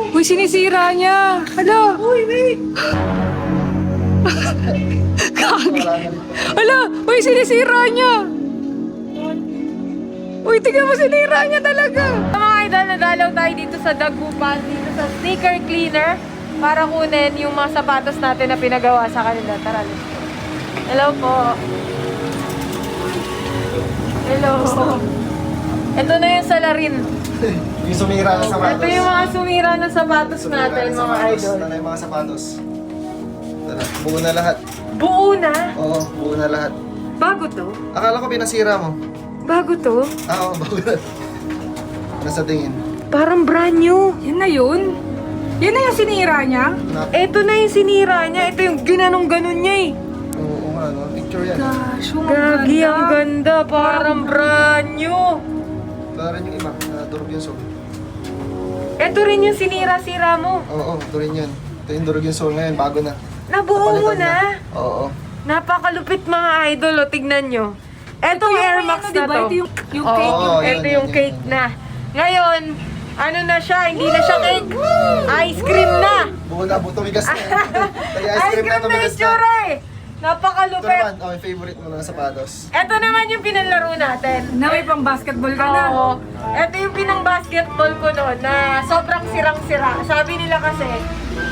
Uy, sinisira niya. Hala. Uy, wait. Kagi. Hala, uy, sinisira niya. Uy, tingnan mo, sinira niya talaga. Mga idol, nadalaw tayo dito sa Dagupan, dito sa sneaker cleaner para kunin yung mga sapatos natin na pinagawa sa kanila. Tara, let's go. Hello po. Hello. Ito na yung salarin. Yung sumira ng sapatos. Ito yung mga sumira ng sapatos natin, mga idol. Ito na yung mga sapatos. Ito na, buo na lahat. Buo na? Oo, buo na lahat. Bago to? Akala ko pinasira mo. Bago to? Oo, bago na. Nasa tingin. Parang brand new. Yan na yun? Yan na yung sinira niya? Ito na yung sinira niya. Ito yung ginanong-ganon niya eh. Oo nga, no? Picture yan. Gosh, Gagi, ang ganda. Parang brand new. Para rin yung iba, durog yung soul. Ito rin yung sinira-sira mo. Oo, ito rin yan. Ito yung durog yung soul ngayon, bago na. Nabuo mo Napalitan na. Oo. Napakalupit mga idol. O, tignan nyo. Etong Air Max na to. Ito yung Oo, cake. oo, Ito yan, yung yan, cake yan. na. Ngayon, ano na siya? Hindi na siya cake. Ice cream na. Buo na, tumigas na. Kaya Ice cream na tumigas na. itsura eh. Ito Napakalupit. naman, yung favorite mo na sapatos. Ito naman yung pinanlaro natin. Na may pang basketball ka na. Oo. Ito yung pinang-basketball ko noon na sobrang sirang-sira. Sabi nila kasi,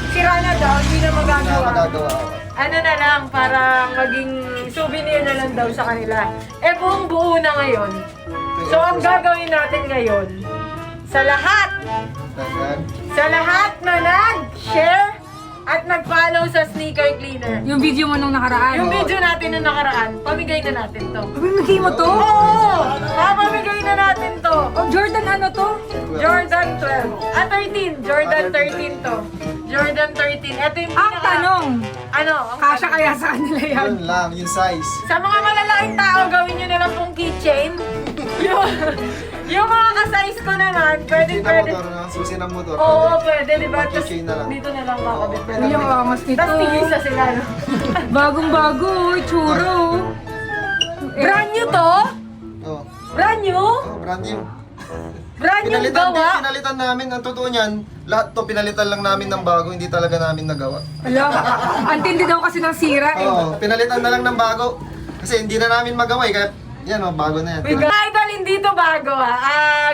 sira na daw, hindi na Hindi na magagawa. magagawa. Ano na lang, parang maging souvenir na lang daw sa kanila. Eh, buong buo na ngayon. So, ang gagawin natin ngayon, sa lahat na nag-share at nag-follow sa sneaker cleaner. Yung video mo nung nakaraan. Yung video natin nung nakaraan, pamigay na natin to. Pamimigay mo to? Oo! Pamigay na natin to. Oh, Jordan ano to? Jordan 12. 13. Jordan 13 to. Jordan 13. Ito yung Ang tanong, Ano? Ang kasya tanong? kaya sa kanila yan? Yun lang, yung size. Sa mga malalaking tao, gawin nyo na lang pong keychain. yung mga ka-size ko naman, pwede. Motor, no? Susi ng motor. Oo, pwede, di ba? Tas Keychain na lang. dito na lang kakabit na Oo. lang. Yung angas nito. Tapos tigisa sila, no? Bagong-bago, tsura oh. Brand new to? Oo. Brand new? Oh, brand new. Brand new Pinalitan, gawa? pinalitan namin, ang totoo niyan, lahat to pinalitan lang namin ng bago, hindi talaga namin nagawa. Wala, ang tindi daw kasi ng sira eh. Oo, pinalitan na lang ng bago. Kasi hindi na namin magawa eh, kaya yan o, bago na yan. Mga idol, hindi to bago ha.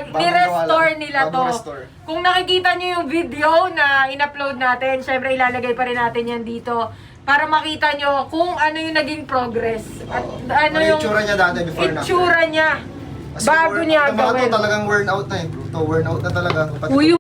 Ni-restore gawa lang. nila to. Bagong restore. Kung nakikita nyo yung video na in-upload natin, syempre ilalagay pa rin natin yan dito para makita nyo kung ano yung naging progress. At Oo. ano yung itsura niya dati before na. itsura niya. Kasi Bago niya yung mga gawin. to talagang worn out na eh. Ito, worn out na talaga. Pati Uy,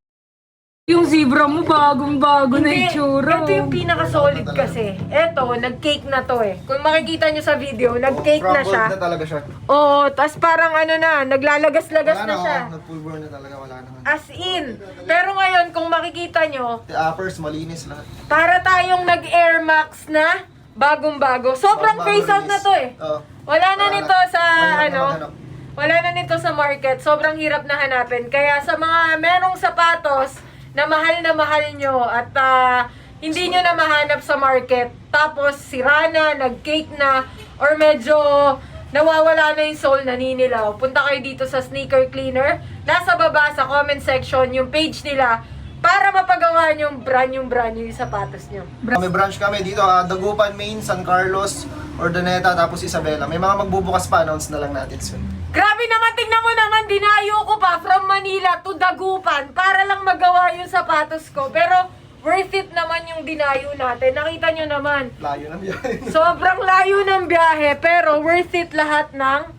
yung zebra mo bagong-bago na Hindi, itsura. ito yung pinaka-solid kasi. Ito, nag-cake na to eh. Kung makikita nyo sa video, nag-cake na siya. na talaga siya. Oo, tas parang ano na, naglalagas-lagas Wala na siya. nag-full burn na talaga, wala naman. As in. Pero ngayon, kung makikita nyo, The uppers, malinis lahat. para tayong nag-Air Max na bagong-bago. Sobrang Bago phase out na release. to eh. Oo. Wala na nito sa Mahirap na ano, maghanap. wala na nito sa market. Sobrang hirap na hanapin. Kaya sa mga merong sapatos na mahal nyo at hindi nyo na mahanap sa market, tapos sira na, nag-cake na, or medyo nawawala na yung sole, naninilaw, punta kayo dito sa Sneaker Cleaner. Nasa baba sa comment section yung page nila para mapagawa nyo yung brand new yung sapatos nyo. May branch kami dito, Dagupan, Main, San Carlos, Ordaneta, tapos Isabela. May mga magbubukas pa, announce na lang natin soon. Grabe naman, tingnan mo naman, dinayo ko pa from Manila to Dagupan para lang magawa yung sapatos ko. Pero worth it naman yung dinayo natin. Nakita nyo naman, Layo na biyahe. sobrang layo ng biyahe, pero worth it lahat ng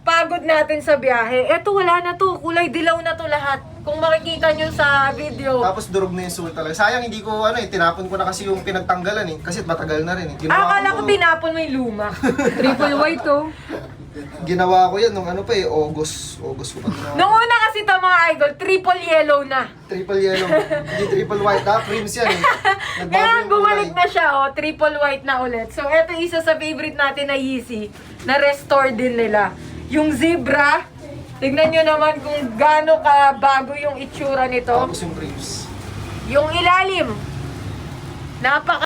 pagod natin sa biyahe. Eto, wala na to. Kulay dilaw na to lahat. Kung makikita nyo sa video. Tapos durog na yung sole talaga. Sayang hindi ko tinapon ko na kasi yung pinagtanggalan eh. Kasi matagal na rin eh. Akala ko tinapon mo yung luma. Triple white oh. Ginawa ko yan nung August ko pa ginawa. Nung una kasi to mga idol, triple yellow na. Triple yellow. Hindi triple white ha. Creams yan eh. Nagbago Ngayon, yung bumalik kulay. na siya, oh, triple white na ulit. So, eto isa sa favorite natin na Yeezy, na restore din nila. Yung zebra, tignan nyo naman kung gaano ka bago yung itsura nito. Tapos yung creams. Yung ilalim, napaka